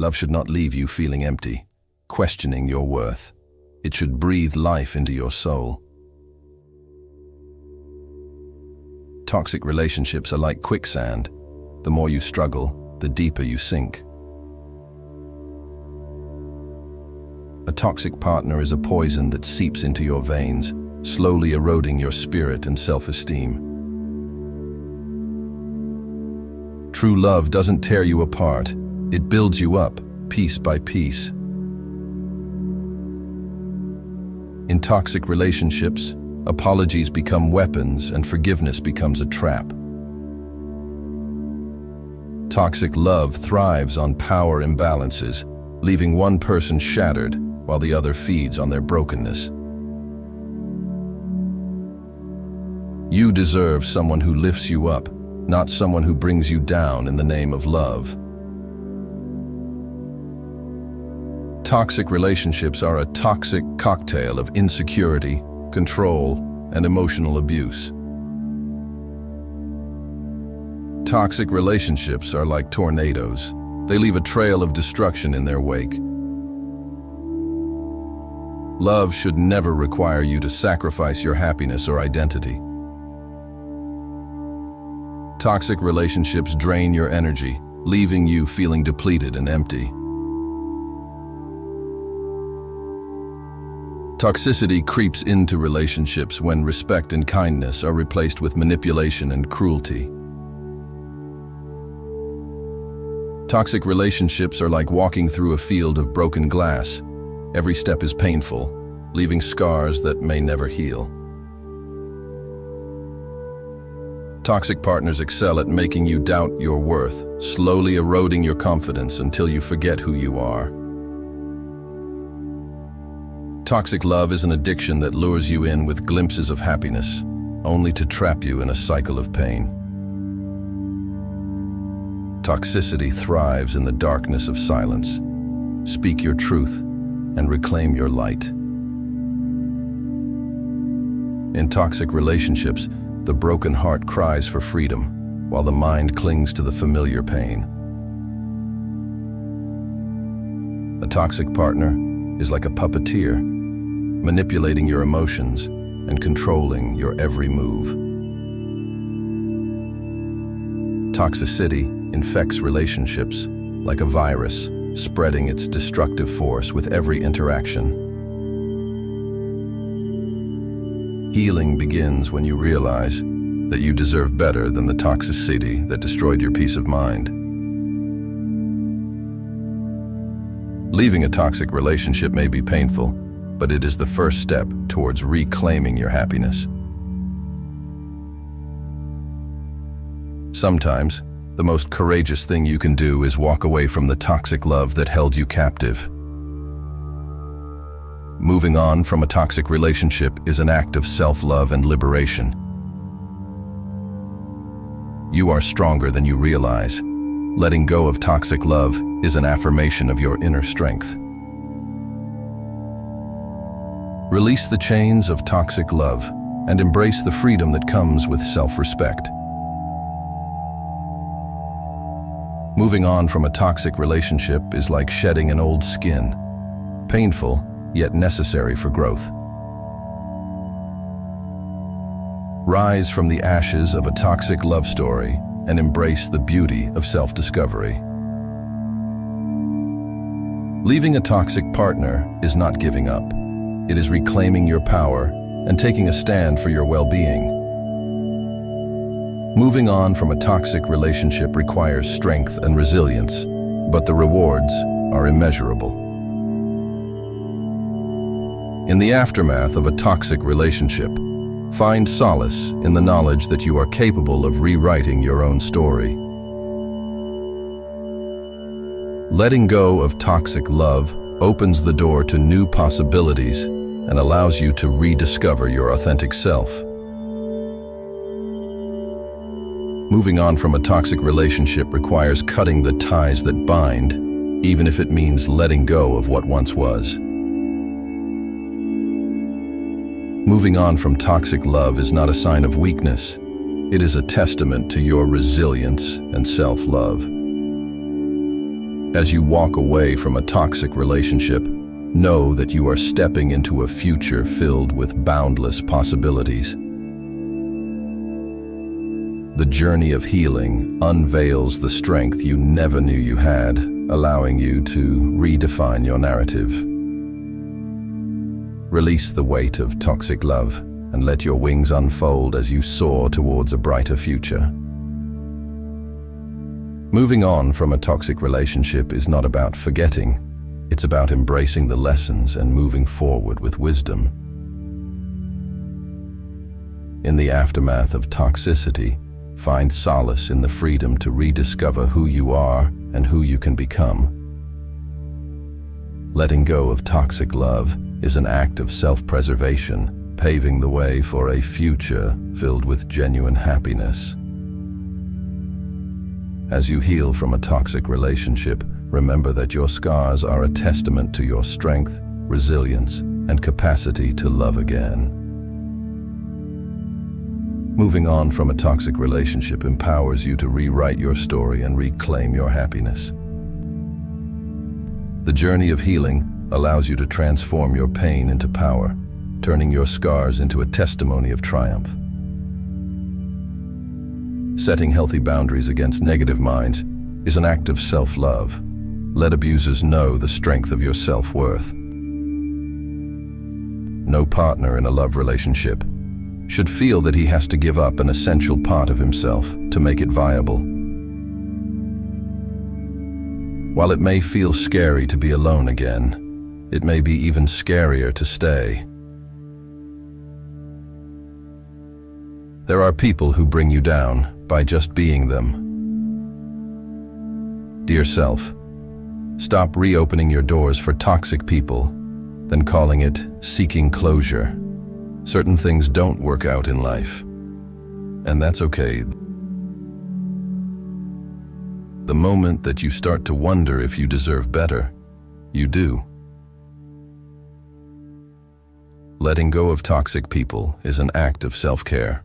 Love should not leave you feeling empty, questioning your worth. It should breathe life into your soul. Toxic relationships are like quicksand. The more you struggle, the deeper you sink. A toxic partner is a poison that seeps into your veins, slowly eroding your spirit and self-esteem. True love doesn't tear you apart. It builds you up, piece by piece. In toxic relationships, apologies become weapons and forgiveness becomes a trap. Toxic love thrives on power imbalances, leaving one person shattered while the other feeds on their brokenness. You deserve someone who lifts you up, not someone who brings you down in the name of love. Toxic relationships are a toxic cocktail of insecurity, control, and emotional abuse. Toxic relationships are like tornadoes. They leave a trail of destruction in their wake. Love should never require you to sacrifice your happiness or identity. Toxic relationships drain your energy, leaving you feeling depleted and empty. Toxicity creeps into relationships when respect and kindness are replaced with manipulation and cruelty. Toxic relationships are like walking through a field of broken glass. Every step is painful, leaving scars that may never heal. Toxic partners excel at making you doubt your worth, slowly eroding your confidence until you forget who you are. Toxic love is an addiction that lures you in with glimpses of happiness, only to trap you in a cycle of pain. Toxicity thrives in the darkness of silence. Speak your truth and reclaim your light. In toxic relationships, the broken heart cries for freedom, while the mind clings to the familiar pain. A toxic partner is like a puppeteer, manipulating your emotions and controlling your every move. Toxicity infects relationships like a virus, spreading its destructive force with every interaction. Healing begins when you realize that you deserve better than the toxicity that destroyed your peace of mind. Leaving a toxic relationship may be painful, but it is the first step towards reclaiming your happiness. Sometimes, the most courageous thing you can do is walk away from the toxic love that held you captive. Moving on from a toxic relationship is an act of self-love and liberation. You are stronger than you realize. Letting go of toxic love is an affirmation of your inner strength. Release the chains of toxic love and embrace the freedom that comes with self-respect. Moving on from a toxic relationship is like shedding an old skin, painful yet necessary for growth. Rise from the ashes of a toxic love story and embrace the beauty of self-discovery. Leaving a toxic partner is not giving up. It is reclaiming your power and taking a stand for your well-being. Moving on from a toxic relationship requires strength and resilience, but the rewards are immeasurable. In the aftermath of a toxic relationship, find solace in the knowledge that you are capable of rewriting your own story. Letting go of toxic love opens the door to new possibilities and allows you to rediscover your authentic self. Moving on from a toxic relationship requires cutting the ties that bind, even if it means letting go of what once was. Moving on from toxic love is not a sign of weakness. It is a testament to your resilience and self-love. As you walk away from a toxic relationship, know that you are stepping into a future filled with boundless possibilities. The journey of healing unveils the strength you never knew you had, allowing you to redefine your narrative. Release the weight of toxic love and let your wings unfold as you soar towards a brighter future. Moving on from a toxic relationship is not about forgetting. It's about embracing the lessons and moving forward with wisdom. In the aftermath of toxicity, find solace in the freedom to rediscover who you are and who you can become. Letting go of toxic love is an act of self-preservation, paving the way for a future filled with genuine happiness. As you heal from a toxic relationship, remember that your scars are a testament to your strength, resilience, and capacity to love again. Moving on from a toxic relationship empowers you to rewrite your story and reclaim your happiness. The journey of healing allows you to transform your pain into power, turning your scars into a testimony of triumph. Setting healthy boundaries against negative minds is an act of self-love. Let abusers know the strength of your self-worth. No partner in a love relationship should feel that he has to give up an essential part of himself to make it viable. While it may feel scary to be alone again, it may be even scarier to stay. There are people who bring you down by just being them. Dear self, stop reopening your doors for toxic people, then calling it seeking closure. Certain things don't work out in life, and that's okay. The moment that you start to wonder if you deserve better, you do. Letting go of toxic people is an act of self-care.